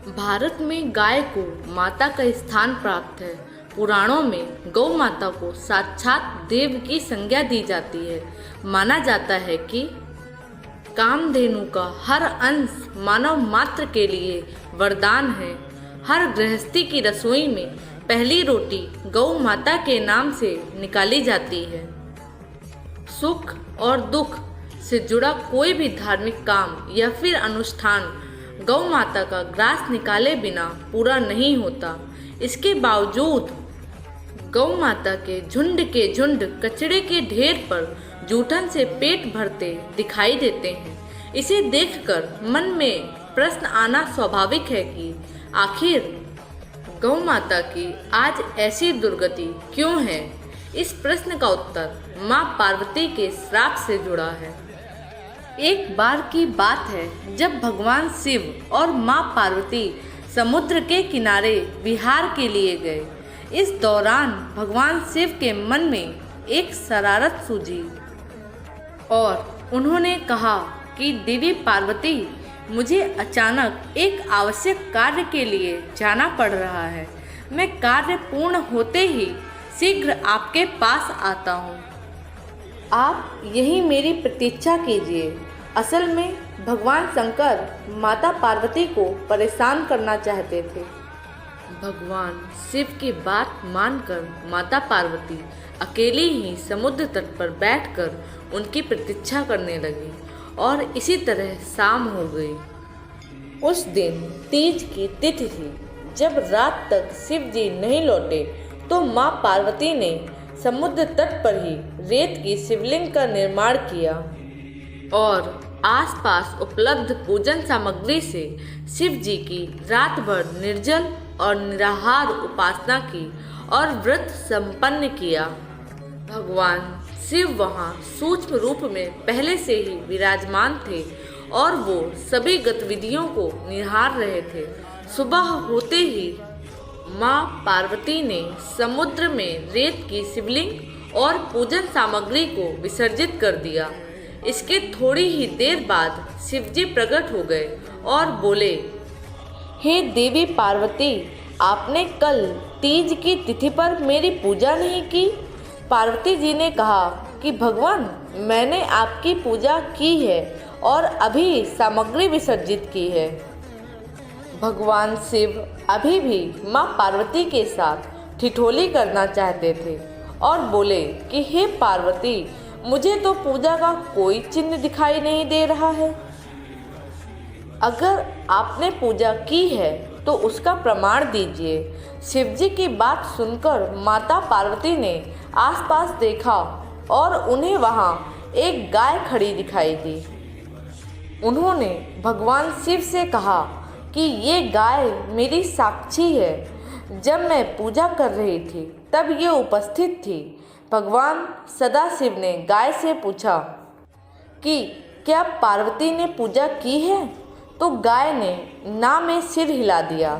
भारत में गाय को माता का स्थान प्राप्त है। पुराणों में गौ माता को साक्षात देव की संज्ञा दी जाती है। माना जाता है कि कामधेनु का हर अंश मानव मात्र के लिए वरदान है। हर गृहस्थी की रसोई में पहली रोटी गौ माता के नाम से निकाली जाती है। सुख और दुख से जुड़ा कोई भी धार्मिक काम या फिर अनुष्ठान गौ माता का ग्रास निकाले बिना पूरा नहीं होता। इसके बावजूद गौ माता के झुंड कचड़े के ढेर पर जूठन से पेट भरते दिखाई देते हैं। इसे देखकर मन में प्रश्न आना स्वाभाविक है कि आखिर गौ माता की आज ऐसी दुर्गति क्यों है। इस प्रश्न का उत्तर माँ पार्वती के श्राप से जुड़ा है। एक बार की बात है जब भगवान शिव और माँ पार्वती समुद्र के किनारे विहार के लिए गए। इस दौरान भगवान शिव के मन में एक शरारत सूझी और उन्होंने कहा कि देवी पार्वती, मुझे अचानक एक आवश्यक कार्य के लिए जाना पड़ रहा है। मैं कार्य पूर्ण होते ही शीघ्र आपके पास आता हूँ। आप यही मेरी प्रतीक्षा कीजिए। असल में भगवान शंकर माता पार्वती को परेशान करना चाहते थे। भगवान शिव की बात मानकर माता पार्वती अकेली ही समुद्र तट पर बैठकर उनकी प्रतीक्षा करने लगी और इसी तरह शाम हो गई। उस दिन तीज की तिथि थी। जब रात तक शिव जी नहीं लौटे तो माँ पार्वती ने समुद्र तट पर ही रेत की शिवलिंग का निर्माण किया और आसपास उपलब्ध पूजन सामग्री से शिव जी की रात भर निर्जल और निराहार उपासना की और व्रत संपन्न किया। भगवान शिव वहाँ सूक्ष्म रूप में पहले से ही विराजमान थे और वो सभी गतिविधियों को निहार रहे थे। सुबह होते ही माँ पार्वती ने समुद्र में रेत की शिवलिंग और पूजन सामग्री को विसर्जित कर दिया। इसके थोड़ी ही देर बाद शिवजी प्रकट हो गए और बोले, हे देवी पार्वती, आपने कल तीज की तिथि पर मेरी पूजा नहीं की। पार्वती जी ने कहा कि भगवान, मैंने आपकी पूजा की है और अभी सामग्री विसर्जित की है। भगवान शिव अभी भी माँ पार्वती के साथ ठिठोली करना चाहते थे और बोले कि हे पार्वती, मुझे तो पूजा का कोई चिन्ह दिखाई नहीं दे रहा है। अगर आपने पूजा की है तो उसका प्रमाण दीजिए। शिवजी की बात सुनकर माता पार्वती ने आसपास देखा और उन्हें वहाँ एक गाय खड़ी दिखाई दी। उन्होंने भगवान शिव से कहा कि ये गाय मेरी साक्षी है। जब मैं पूजा कर रही थी तब ये उपस्थित थी। भगवान सदाशिव ने गाय से पूछा कि क्या पार्वती ने पूजा की है, तो गाय ने ना में सिर हिला दिया।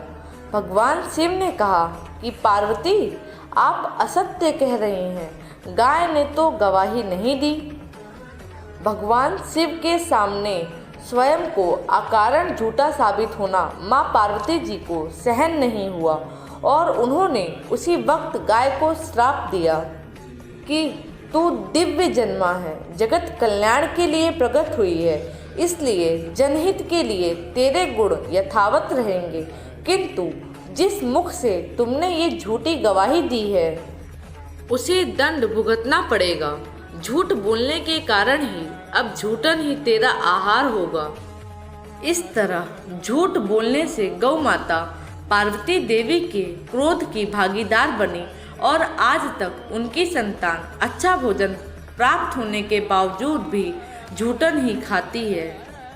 भगवान शिव ने कहा कि पार्वती, आप असत्य कह रही हैं, गाय ने तो गवाही नहीं दी। भगवान शिव के सामने स्वयं को अकारण झूठा साबित होना माँ पार्वती जी को सहन नहीं हुआ और उन्होंने उसी वक्त गाय को श्राप दिया कि तू दिव्य जन्मा है, जगत कल्याण के लिए प्रकट हुई है, इसलिए जनहित के लिए तेरे गुण यथावत रहेंगे, किंतु जिस मुख से तुमने ये झूठी गवाही दी है उसे दंड भुगतना पड़ेगा। झूठ बोलने के कारण ही अब झूठन ही तेरा आहार होगा। इस तरह झूठ बोलने से गौ माता पार्वती देवी के क्रोध की भागीदार बनी और आज तक उनकी संतान अच्छा भोजन प्राप्त होने के बावजूद भी झूठन ही खाती है।